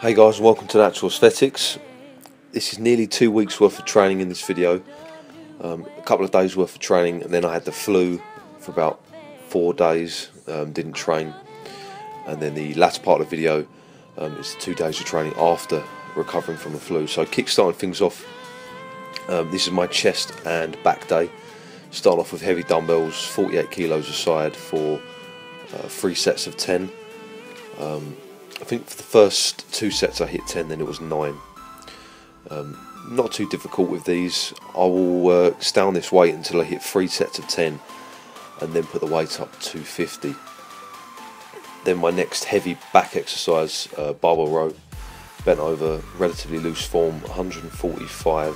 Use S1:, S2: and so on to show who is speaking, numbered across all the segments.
S1: Hey guys, welcome to Natural Aesthetics. This is nearly 2 weeks worth of training in this video. A couple of days worth of training, and then I had the flu for about 4 days, didn't train. And then the latter part of the video is 2 days of training after recovering from the flu. So kickstarting things off, this is my chest and back day. Starting off with heavy dumbbells, 48 kilos a side for 3 sets of 10. I think for the first 2 sets I hit 10, then it was 9. Not too difficult with these. I will stay on this weight until I hit 3 sets of 10 and then put the weight up to 50. Then my next heavy back exercise, barbell row, bent over, relatively loose form, 145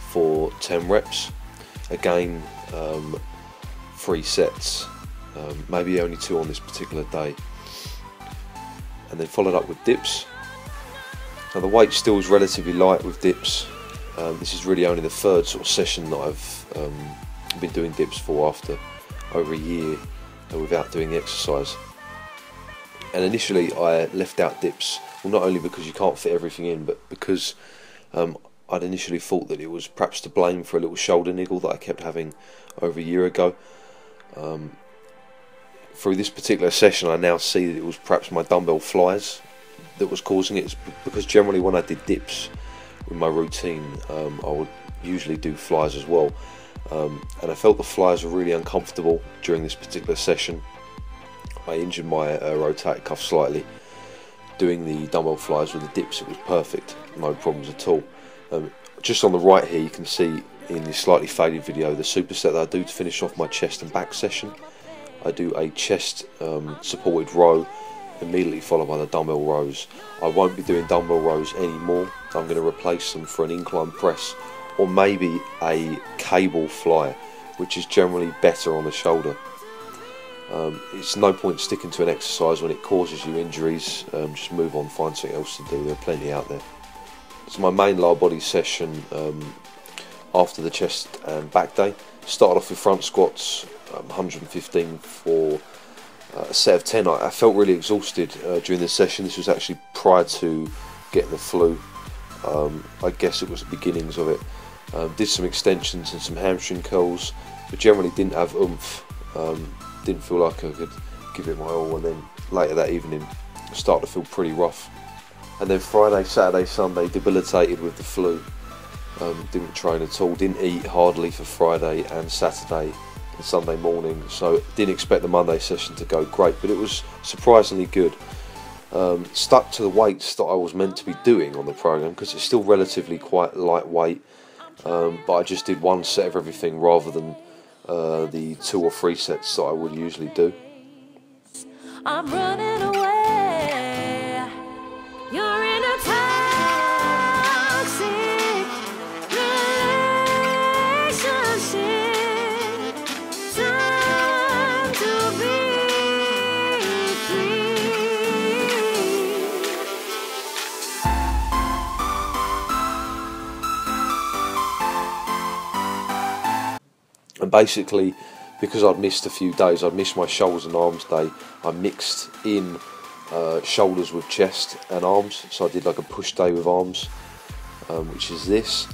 S1: for 10 reps. Again, 3 sets, maybe only 2 on this particular day. And then followed up with dips. Now the weight still is relatively light with dips. This is really only the 3rd sort of session that I've been doing dips for after over a year without doing the exercise. And initially I left out dips, well, not only because you can't fit everything in, but because I'd initially thought that it was perhaps to blame for a little shoulder niggle that I kept having over a year ago. Through this particular session I now see that it was perhaps my dumbbell flies that was causing it, because generally when I did dips in my routine I would usually do flies as well, and I felt the flies were really uncomfortable during this particular session. I injured my rotator cuff slightly. Doing the dumbbell flies with the dips, it was perfect, no problems at all. Just on the right here you can see in this slightly faded video the superset that I do to finish off my chest and back session. I do a chest supported row, immediately followed by the dumbbell rows. I won't be doing dumbbell rows anymore. I'm going to replace them for an incline press or maybe a cable fly, which is generally better on the shoulder. It's no point sticking to an exercise when it causes you injuries. Just move on, find something else to do. There are plenty out there. So my main lower body session after the chest and back day, started off with front squats, 115 for a set of 10. I felt really exhausted during this session. This was actually prior to getting the flu. I guess it was the beginnings of it. Did some extensions and some hamstring curls, but generally didn't have oomph. Didn't feel like I could give it my all, and then later that evening I started to feel pretty rough. And then Friday, Saturday, Sunday, debilitated with the flu. Didn't train at all, didn't eat hardly for Friday and Saturday and Sunday morning, so didn't expect the Monday session to go great, but it was surprisingly good. Stuck to the weights that I was meant to be doing on the program, because it's still relatively quite lightweight, but I just did 1 set of everything rather than the 2 or 3 sets that I would usually do.
S2: I'm running away. You're in a toxic relationship. Time to be free.
S1: And basically, because I'd missed a few days, I'd missed my shoulders and arms day, I mixed in shoulders with chest and arms, so I did like a push day with arms, which is this.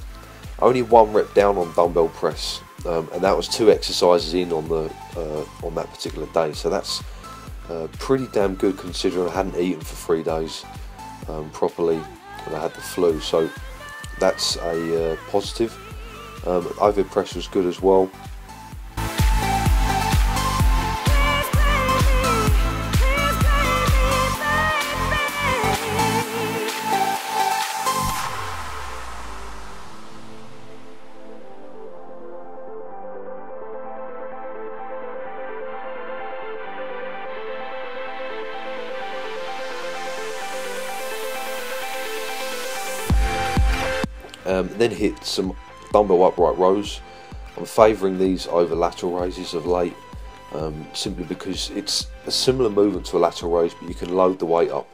S1: Only 1 rep down on dumbbell press, and that was 2 exercises in on that particular day, so that's pretty damn good considering I hadn't eaten for 3 days properly and I had the flu, so that's a positive. Overhead press was good as well. Then hit some dumbbell upright rows. I'm favouring these over lateral raises of late, simply because it's a similar movement to a lateral raise, but you can load the weight up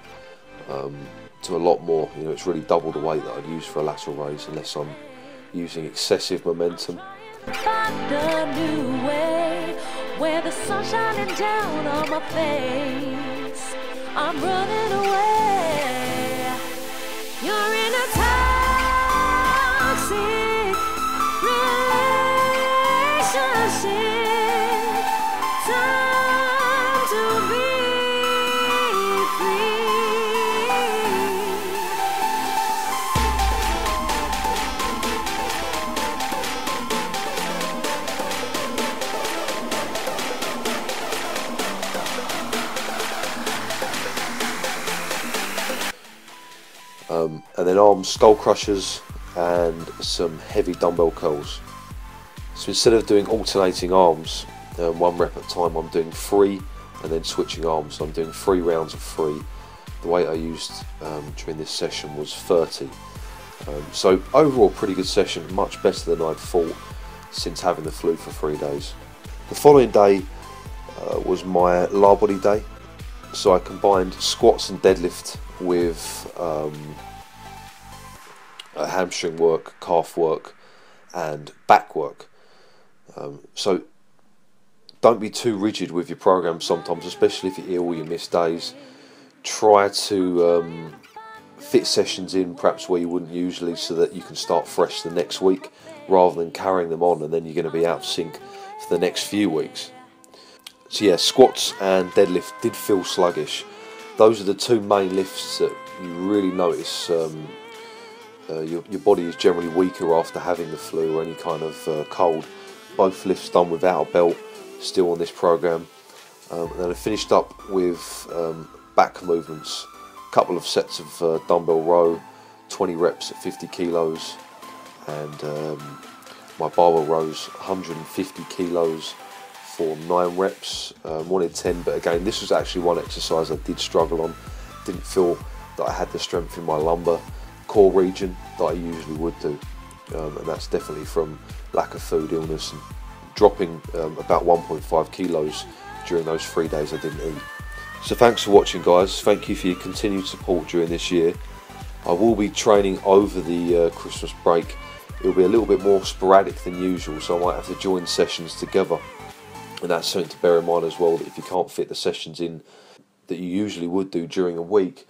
S1: to a lot more. You know, it's really double the weight that I'd use for a lateral raise, unless I'm using excessive momentum.
S2: Find a new way where the sun's shining down on my face. I'm running away. You're in a toxic relationship. Time to be free.
S1: And then arm skull crushers and some heavy dumbbell curls. So instead of doing alternating arms, 1 rep at a time, I'm doing 3 and then switching arms. So I'm doing 3 rounds of 3. The weight I used during this session was 30. So overall, pretty good session, much better than I'd thought since having the flu for 3 days. The following day was my lower body day. So I combined squats and deadlift with hamstring work, calf work and back work. So don't be too rigid with your program sometimes, especially if you're ill or you miss days. Try to fit sessions in perhaps where you wouldn't usually, so that you can start fresh the next week rather than carrying them on and then you're going to be out of sync for the next few weeks. So yeah, squats and deadlift did feel sluggish. Those are the 2 main lifts that you really notice your body is generally weaker after having the flu or any kind of cold. Both lifts done without a belt, still on this program. And then I finished up with back movements, a couple of sets of dumbbell row, 20 reps at 50 kilos, and my barbell rows, 150 kilos for 9 reps. Wanted 10, but again, this was actually one exercise I did struggle on. Didn't feel that I had the strength in my lumbar core region that I usually would do, and that's definitely from lack of food, illness, and dropping about 1.5 kilos during those 3 days I didn't eat. So thanks for watching, guys. Thank you for your continued support during this year. I will be training over the Christmas break. It'll be a little bit more sporadic than usual, so I might have to join sessions together, and that's something to bear in mind as well, that if you can't fit the sessions in that you usually would do during a week,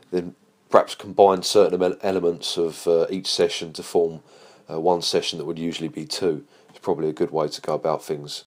S1: then perhaps combine certain elements of each session to form one session that would usually be 2. It's probably a good way to go about things.